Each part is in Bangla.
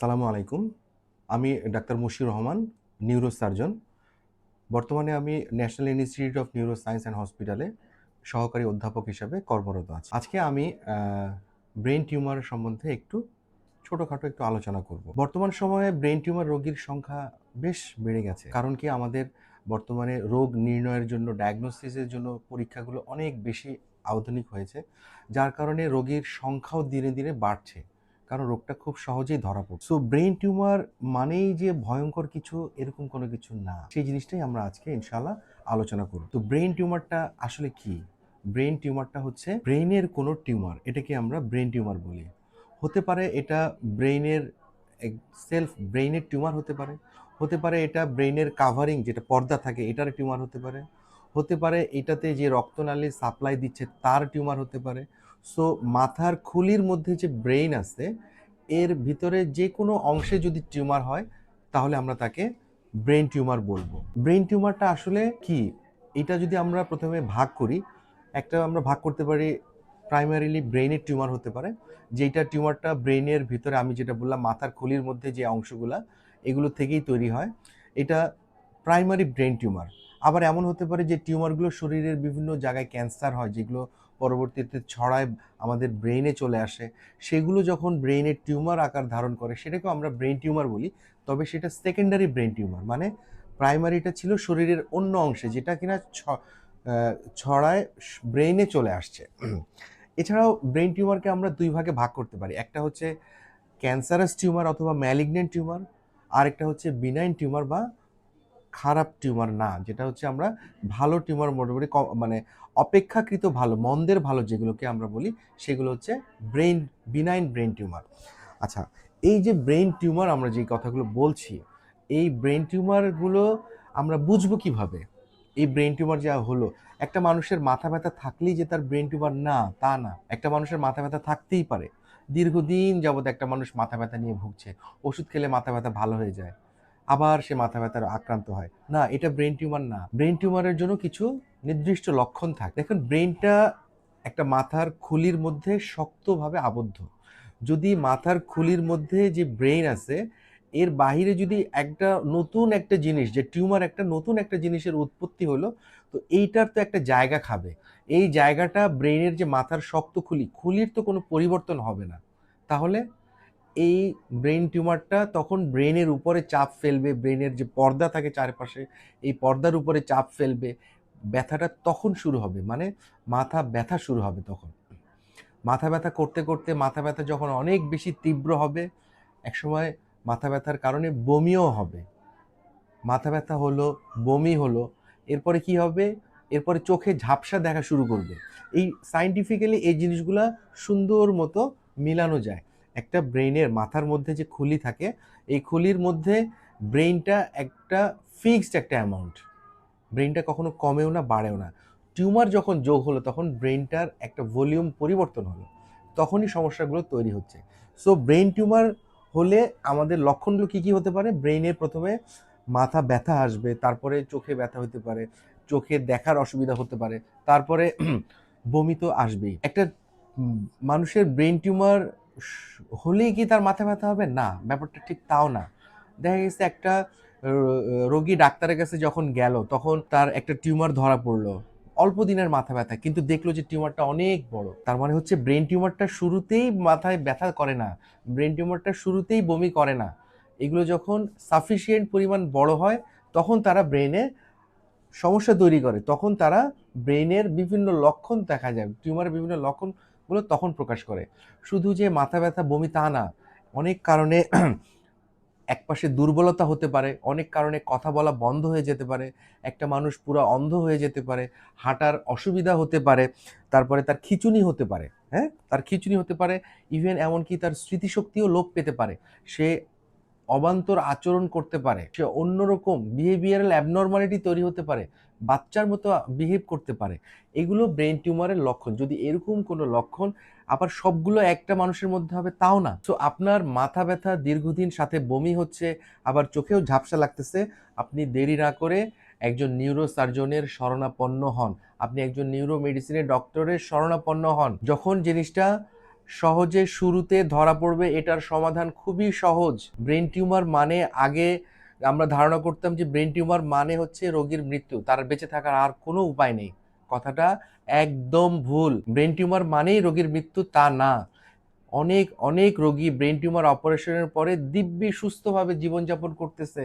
আসসালামু আলাইকুম। আমি ডাক্তার মশিউর রহমান, নিউরোসার্জন। বর্তমানে আমি national institute of neuro science and হসপিটালে সহকারী অধ্যাপক হিসাবে কর্মরত আছি। আজকে আমি ব্রেইন টিউমার সম্বন্ধে ছোটখাটো একটু আলোচনা করব। বর্তমান সময়ে ব্রেইন টিউমার রোগীর সংখ্যা বেশ বেড়ে গেছে। কারণ কি আমাদের বর্তমানে রোগ নির্ণয়ের জন্য ডায়াগনোসিসের জন্য পরীক্ষাগুলো অনেক বেশি আধুনিক হয়েছে। যার কারণে রোগীর সংখ্যাও দিনে দিনে বাড়ছে। কারণ রোগটা খুব সহজেই ধরা পড়ছে। সো ব্রেইন টিউমার মানেই যে ভয়ঙ্কর কিছু এরকম কোনো কিছু না। সেই জিনিসটাই আমরা আজকে ইনশাআল্লাহ আলোচনা করব। তো ব্রেইন টিউমারটা আসলে কি? ব্রেইন টিউমারটা হচ্ছে ব্রেইনের কোনো টিউমার। এটাকে আমরা ব্রেইন টিউমার বলি। হতে পারে এটা ব্রেইনের ব্রেইনের টিউমার হতে পারে। হতে পারে এটা ব্রেইনের কাভারিং যেটা পর্দা থাকে এটার টিউমার হতে পারে। হতে পারে এটাতে যে রক্তনালী সাপ্লাই দিচ্ছে তার টিউমার হতে পারে। সো মাথার খুলির মধ্যে যে ব্রেইন আছে এর ভিতরে যে কোনো অংশে যদি টিউমার হয় তাহলে আমরা তাকে ব্রেইন টিউমার বলবো। ব্রেইন টিউমারটা আসলে কি? এটা যদি আমরা প্রথমে ভাগ করি, একটা আমরা ভাগ করতে পারি প্রাইমারিলি ব্রেইনের টিউমার হতে পারে, যেটা টিউমারটা ব্রেইনের ভিতরে আমি যেটা বললাম মাথার খুলির মধ্যে যে অংশগুলা এগুলো থেকেই তৈরি হয়, এটা প্রাইমারি ব্রেইন টিউমার। আবার এমন হতে পারে যে টিউমারগুলো শরীরের বিভিন্ন জায়গায় ক্যান্সার হয়, যেগুলো পরবর্তীতে ছড়ায় আমাদের ব্রেইনে চলে আসে। সেগুলো যখন ব্রেইনের টিউমার আকার ধারণ করে সেটাকেও আমরা ব্রেইন টিউমার বলি। তবে সেটা সেকেন্ডারি ব্রেইন টিউমার, মানে প্রাইমারিটা ছিল শরীরের অন্য অংশে যেটা কিনা ছড়ায় ব্রেইনে চলে আসছে। এছাড়াও ব্রেইন টিউমারকে আমরা দুই ভাগে ভাগ করতে পারি। একটা হচ্ছে ক্যান্সারাস টিউমার অথবা ম্যালিগন্যান্ট টিউমার, আর একটা হচ্ছে বিনাইন টিউমার বা খারাপ টিউমার না, যেটা হচ্ছে আমরা ভালো টিউমার মোটামুটি মানে অপেক্ষাকৃত ভালো, মন্দের ভালো যেগুলোকে আমরা বলি সেগুলো হচ্ছে বিনাইন ব্রেইন টিউমার। আচ্ছা, এই যে ব্রেইন টিউমার আমরা যে কথাগুলো বলছি, এই ব্রেইন টিউমারগুলো আমরা বুঝবো কিভাবে? এই ব্রেইন টিউমার যা হলো, একটা মানুষের মাথা ব্যথা থাকলেই যে তার ব্রেইন টিউমার না, তা না। একটা মানুষের মাথা ব্যথা থাকতেই পারে, দীর্ঘদিন যাবত একটা মানুষ মাথা ব্যথা নিয়ে ভুগছে, ওষুধ খেলে মাথা ব্যথা ভালো হয়ে যায়, আবার সে মাথা ব্যথার আক্রান্ত হয় না, এটা ব্রেইন টিউমার না। ব্রেইন টিউমারের জন্য কিছু নির্দিষ্ট লক্ষণ থাকে। দেখুন, ব্রেইনটা একটা মাথার খুলির মধ্যে শক্তভাবে আবদ্ধ। যদি মাথার খুলির মধ্যে যে ব্রেইন আছে এর বাহিরে যদি নতুন একটা জিনিস, যে টিউমার একটা নতুন একটা জিনিসের উৎপত্তি হলো, তো এইটার তো একটা জায়গা খাবে। এই জায়গাটা ব্রেইনের যে মাথার শক্ত খুলির তো কোনো পরিবর্তন হবে না। তাহলে এই ব্রেইন টিউমারটা তখন ব্রেইনের উপরে চাপ ফেলবে, ব্রেইনের যে পর্দা থাকে চারপাশে এই পর্দার উপরে চাপ ফেলবে, ব্যথাটা তখন শুরু হবে, মানে মাথা ব্যথা শুরু হবে। তখন মাথা ব্যথা করতে করতে মাথা ব্যথা যখন অনেক বেশি তীব্র হবে, একসময় মাথা ব্যথার কারণে বমিও হবে। মাথা ব্যথা হলো, বমি হলো, এরপরে কি হবে? এরপরে চোখে ঝাপসা দেখা শুরু করবে। এই সায়েন্টিফিক্যালি এই জিনিসগুলা সুন্দর মতো মিলানো যায়। একটা ব্রেইনের মাথার মধ্যে যে খুলি থাকে, এই খুলির মধ্যে ব্রেইনটা একটা ফিক্সড একটা অ্যামাউন্ট, ব্রেইনটা কখনো কমেও না বাড়েও না। টিউমার যখন যোগ হলো তখন ব্রেইনটার একটা ভলিউম পরিবর্তন হলো, তখনই সমস্যাগুলো তৈরি হচ্ছে। সো ব্রেইন টিউমার হলে আমাদের লক্ষণগুলো কী কী হতে পারে? ব্রেইনের প্রথমে মাথা ব্যথা আসবে, তারপরে চোখে ব্যথা হতে পারে, চোখে দেখার অসুবিধা হতে পারে, তারপরে বমি তো আসবেই। একটা মানুষের ব্রেইন টিউমার হলেই কি তার মাথা ব্যথা হবে? না, ব্যাপারটা ঠিক তাও না। দেখা গেছে একটা রোগী ডাক্তারের কাছে যখন গেল তখন তার একটা টিউমার ধরা পড়লো, অল্প দিনের মাথা ব্যথা, কিন্তু দেখলো যে টিউমারটা অনেক বড়। তার মানে হচ্ছে ব্রেন টিউমারটা শুরুতেই মাথায় ব্যথা করে না, ব্রেন টিউমারটা শুরুতেই বমি করে না। এগুলো যখন সাফিসিয়েন্ট পরিমাণ বড় হয় তখন তারা ব্রেনে সমস্যা তৈরি করে, তখন তারা ব্রেনের বিভিন্ন লক্ষণ দেখা যায়, টিউমারের বিভিন্ন লক্ষণগুলো তখন প্রকাশ করে। শুধু যে মাথা ব্যথা বমি তা না, অনেক কারণে একপাশে দুর্বলতা হতে পারে, অনেক কারণে কথা বলা বন্ধ হয়ে যেতে পারে, একটা মানুষ পুরো অন্ধ হয়ে যেতে পারে, হাঁটার অসুবিধা হতে পারে, তারপরে তার খিঁচুনি হতে পারে, হ্যাঁ, তার খিঁচুনি হতে পারে, ইভেন এমনকি তার স্মৃতিশক্তিও লোপ পেতে পারে, সে অবান্তর আচরণ করতে পারে, সে অন্যরকম বিহেভিয়ারাল অ্যাবনর্মালিটি তৈরি হতে পারে, বাচ্চার মতো বিহেভ করতে পারে। এগুলো ব্রেন টিউমারের লক্ষণ। যদি এরকম কোনো লক্ষণ আবার সবগুলো একটা মানুষের মধ্যে হবে তাও না। সো আপনার মাথা ব্যথা দীর্ঘদিন, সাথে বমি হচ্ছে, আবার চোখেও ঝাপসা লাগতেছে, আপনি দেরি না করে একজন নিউরো সার্জনের শরণাপন্ন হন, আপনি একজন নিউরো মেডিসিনের ডক্টরের শরণাপন্ন হন। যখন জিনিসটা সহজে শুরুতে ধরা পড়বে, এটার সমাধান খুবই সহজ। ব্রেন টিউমার মানে আগে আমরা ধারণা করতাম যে ব্রেন টিউমার মানে হচ্ছে রোগীর মৃত্যু, তার বেঁচে থাকার আর কোনো উপায় নেই। কথাটা একদম ভুল। ব্রেন টিউমার মানেই রোগীর মৃত্যু তা না। অনেক অনেক রোগী ব্রেন টিউমার অপারেশনের পরে দিব্যি সুস্থভাবে জীবনযাপন করতেছে।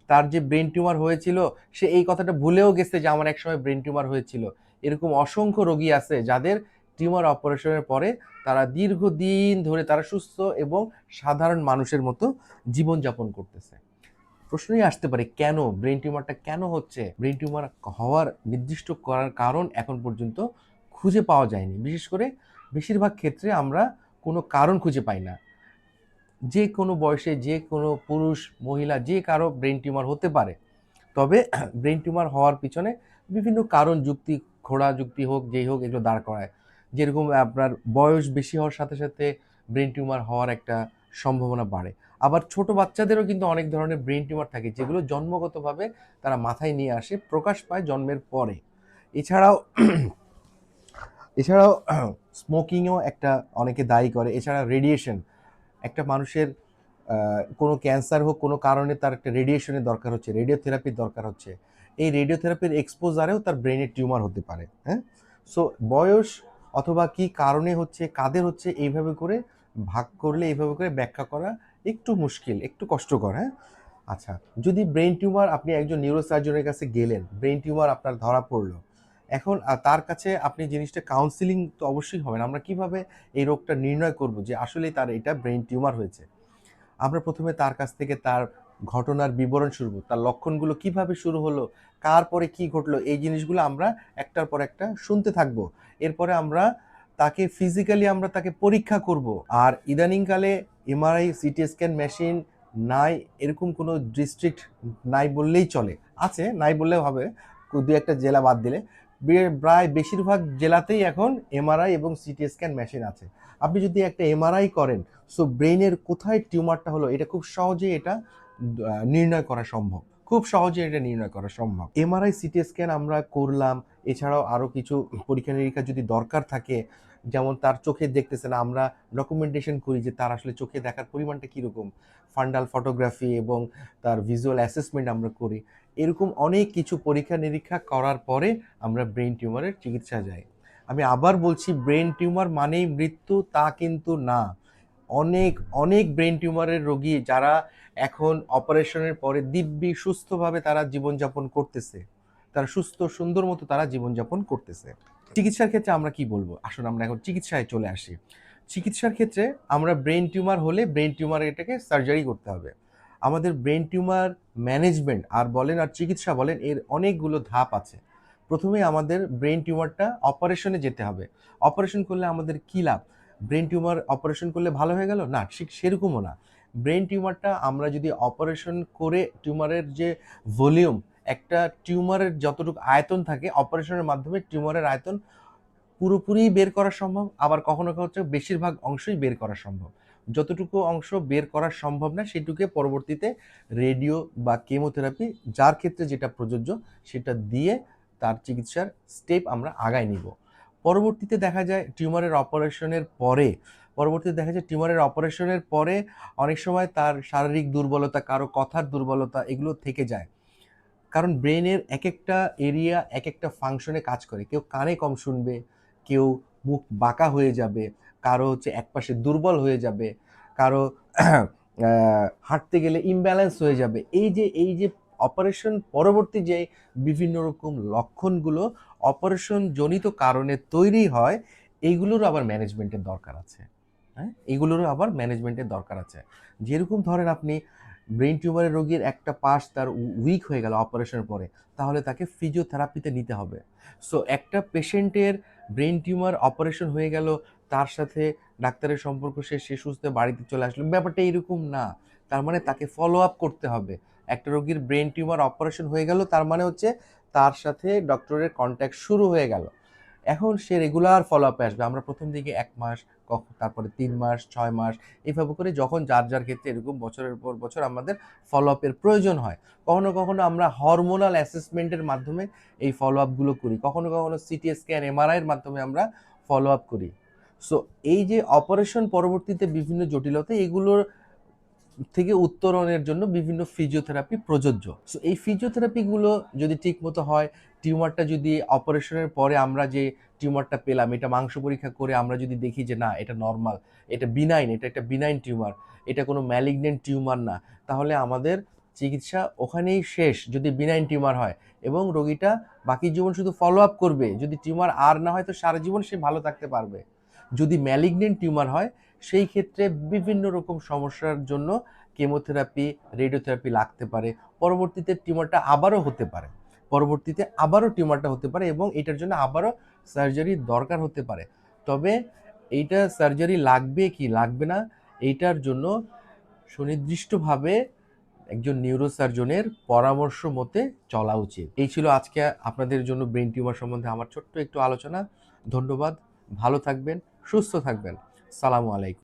তার যে ব্রেন টিউমার হয়েছিল সে এই কথাটা ভুলেও গেছে যে আমার একসময় ব্রেন টিউমার হয়েছিল। এরকম অসংখ্য রোগী আছে যাদের টিউমার অপারেশনের পরে তারা দীর্ঘদিন ধরে তারা সুস্থ এবং সাধারণ মানুষের মতো জীবনযাপন করতেছে। প্রশ্নই আসতে পারে কেন ব্রেন টিউমারটা কেন হচ্ছে? ব্রেন টিউমার হওয়ার নির্দিষ্ট করার কারণ এখন পর্যন্ত খুঁজে পাওয়া যায়নি। বিশেষ করে বেশিরভাগ ক্ষেত্রে আমরা কোনো কারণ খুঁজে পাই না। যে কোনো বয়সে যে কোনো পুরুষ মহিলা যে কারো ব্রেন টিউমার হতে পারে, তবে ব্রেন টিউমার হওয়ার পিছনে বিভিন্ন কারণ যুক্তি, ঘোড়া যুক্তি হোক যেই হোক, এগুলো দাঁড় করায়। যেরকম আপনার বয়স বেশি হওয়ার সাথে সাথে ব্রেন টিউমার হওয়ার একটা সম্ভাবনা বাড়ে। আবার ছোট বাচ্চাদেরও কিন্তু অনেক ধরনের ব্রেন টিউমার থাকে যেগুলো জন্মগতভাবে তারা মাথায় নিয়ে আসে, প্রকাশ পায় জন্মের পরে। এছাড়াও এছাড়াও স্মোকিংও একটা অনেকে দায়ী করে। এছাড়া রেডিয়েশন, একটা মানুষের কোনো ক্যান্সার হোক কোনো কারণে তার একটা রেডিয়েশনের দরকার হচ্ছে, রেডিওথেরাপির দরকার হচ্ছে, এই রেডিওথেরাপির এক্সপোজারেও তার ব্রেনের টিউমার হতে পারে। হ্যাঁ, সো বয়স অথবা কি কারণে হচ্ছে, কাদের হচ্ছে, এইভাবে করে ভাগ করলে, এইভাবে করে ব্যাখ্যা করা একটু মুশকিল, একটু কষ্টকর। হ্যাঁ, আচ্ছা, যদি ব্রেন টিউমার, আপনি একজন নিউরোসার্জনের কাছে গেলেন, ব্রেন টিউমার আপনার ধরা পড়লো, এখন তার কাছে আপনি জিনিসটা কাউন্সিলিং তো অবশ্যই হবেন। আমরা কিভাবে এই রোগটা নির্ণয় করব যে আসলেই তার এটা ব্রেন টিউমার হয়েছে? আমরা প্রথমে তার কাছ থেকে তার ঘটনার বিবরণ শুনবো, তার লক্ষণগুলো কিভাবে শুরু হলো, কার পরে কি ঘটলো, এই জিনিসগুলো আমরা একটার পর একটা শুনতে থাকবো। এরপরে আমরা তাকে ফিজিক্যালি আমরা তাকে পরীক্ষা করব। আর ইদানিংকালে এমআরআই, সিটি স্ক্যান মেশিন নাই এরকম কোনো ডিস্ট্রিক্ট নাই বললেই চলে। আছে, নাই বললেও হবে, দু একটা জেলা বাদ দিলে প্রায় বেশিরভাগ জেলাতেই এখন এমআরআই এবং সিটি স্ক্যান মেশিন আছে। আপনি যদি একটা এমআরআই করেন, সো ব্রেনের কোথায় টিউমারটা হলো এটা খুব সহজেই এটা নির্ণয় করা সম্ভব, খুব সহজে এটা নির্ণয় করা সম্ভব। এমআরআই, সিটি স্ক্যান আমরা করলাম, এছাড়াও আরও কিছু পরীক্ষা নিরীক্ষা যদি দরকার থাকে, যেমন তার চোখে দেখতেছে না, আমরা ডকুমেন্টেশন করি যে তার আসলে চোখে দেখার পরিমাণটা কীরকম, ফান্ডাল ফটোগ্রাফি এবং তার ভিজুয়াল অ্যাসেসমেন্ট আমরা করি। এরকম অনেক কিছু পরীক্ষা নিরীক্ষা করার পরে আমরা ব্রেন টিউমারের চিকিৎসা যাই। আমি আবার বলছি, ব্রেন টিউমার মানেই মৃত্যু তা কিন্তু না। অনেক অনেক ব্রেন টিউমারের রোগী যারা এখন অপারেশনের পরে দিব্যি সুস্থভাবে তারা জীবনযাপন করতেছে, তারা সুস্থ সুন্দর মতো তারা জীবনযাপন করতেছে। চিকিৎসার ক্ষেত্রে আমরা কি বলবো? আসুন আমরা এখন চিকিৎসায় চলে আসি। চিকিৎসার ক্ষেত্রে আমরা ব্রেন টিউমার হলে ব্রেন টিউমার এটাকে সার্জারি করতে হবে। আমাদের ব্রেন টিউমার ম্যানেজমেন্ট আর বলেন আর চিকিৎসা বলেন, এর অনেকগুলো ধাপ আছে। প্রথমে আমাদের ব্রেন টিউমারটা অপারেশনে যেতে হবে। অপারেশন করলে আমাদের কী লাভ? ব্রেন টিউমার অপারেশন করলে ভালো হয়ে গেল? না, ঠিক সেরকমও না। ব্রেন টিউমারটা আমরা যদি অপারেশন করে টিউমারের যে ভলিউম, একটা টিউমারের যতটুকু আয়তন থাকে, অপারেশনের মাধ্যমে টিউমারের আয়তন পুরোপুরি বের করা সম্ভব, আবার কখনো কখনো বেশিরভাগ অংশই বের করা সম্ভব। যতটুকু অংশ বের করা সম্ভব না সেটুকে পরবর্তীতে রেডিও বা কেমোথেরাপি, যার ক্ষেত্রে যেটা প্রযোজ্য সেটা দিয়ে তার চিকিৎসার স্টেপ আমরা আগায় নিব। পরবর্তীতে দেখা যায় টিউমারের অপারেশনের পরে অনেক সময় তার শারীরিক দুর্বলতা, কারো কথার দুর্বলতা, এগুলো থেকে যায়। কারণ ব্রেনের এক একটা এরিয়া এক একটা ফাংশনে কাজ করে। কেউ কানে কম শুনবে, কেউ মুখ বাঁকা হয়ে যাবে, কারো হচ্ছে একপাশে দুর্বল হয়ে যাবে, কারো হাঁটতে গেলে ইমব্যালেন্স হয়ে যাবে। এই যে অপারেশন পরবর্তী যে বিভিন্ন রকম লক্ষণগুলো অপারেশন জনিত কারণে তৈরি হয়, এইগুলোরও আবার ম্যানেজমেন্টের দরকার আছে। হ্যাঁ, এগুলোরও আবার ম্যানেজমেন্টের দরকার আছে। যেরকম ধরেন আপনি ব্রেন টিউমারের রোগীর একটা পাশ তার উইক হয়ে গেল অপারেশনের পরে, তাহলে তাকে ফিজিওথেরাপিতে নিতে হবে। সো একটা পেশেন্টের ব্রেন টিউমার অপারেশন হয়ে গেল, তার সাথে ডাক্তারের সম্পর্ক শেষ, সে সুস্থ বাড়িতে চলে আসলো, ব্যাপারটা এরকম না। তার মানে তাকে ফলো আপ করতে হবে। একটা রোগীর ব্রেন টিউমার অপারেশন হয়ে গেল তার মানে হচ্ছে তার সাথে ডক্টরের কন্ট্যাক্ট শুরু হয়ে গেল। এখন সে রেগুলার ফলো আপে আসবে। আমরা প্রথম দিকে 1 মাস, তারপরে 3 মাস, 6 মাস, এইভাবে করে যখন যার যার ক্ষেত্রে এরকম বছরের পর বছর আমাদের ফলো আপের প্রয়োজন হয়। কখনো কখনো আমরা হরমোনাল অ্যাসেসমেন্টের মাধ্যমে এই ফলো আপগুলো করি, কখনো কখনো সিটি স্ক্যান, এমআরআইয়ের মাধ্যমে আমরা ফলো আপ করি। সো এই যে অপারেশন পরবর্তীতে বিভিন্ন জটিলতা, এগুলোর থেকে উত্তরণের জন্য বিভিন্ন ফিজিওথেরাপি প্রযোজ্য। সো এই ফিজিওথেরাপিগুলো যদি ঠিকমতো হয়, টিউমারটা যদি অপারেশনের পরে আমরা যে টিউমারটা পেলাম, এটা মাংস পরীক্ষা করে আমরা যদি দেখি যে না এটা নর্মাল, এটা বিনাইন, এটা একটা বিনাইন টিউমার, এটা কোনো ম্যালিগনেন্ট টিউমার না, তাহলে আমাদের চিকিৎসা ওখানেই শেষ যদি বিনাইন টিউমার হয়। এবং রোগীটা বাকি জীবন শুধু ফলো আপ করবে, যদি টিউমার আর না হয় তো সারা জীবন সে ভালো থাকতে পারবে। যদি ম্যালিগনেন্ট টিউমার হয় সেই ক্ষেত্রে বিভিন্ন রকম সমস্যার জন্য কেমোথেরাপি, রেডিওথেরাপি লাগতে পারে। পরবর্তীতে টিউমারটা আবারও হতে পারে, পরবর্তীতে আবারও টিউমারটা হতে পারে এবং এটার জন্য আবারও সার্জারির দরকার হতে পারে। তবে এইটা সার্জারি লাগবে কি লাগবে না, এইটার জন্য সুনির্দিষ্টভাবে একজন নিউরোসার্জনের পরামর্শ মতে চলা উচিত। এই ছিল আজকে আপনাদের জন্য ব্রেন টিউমার সম্বন্ধে আমার ছোট্ট একটু আলোচনা। ধন্যবাদ, ভালো থাকবেন, সুস্থ থাকবেন। সালামু আলাইকুম।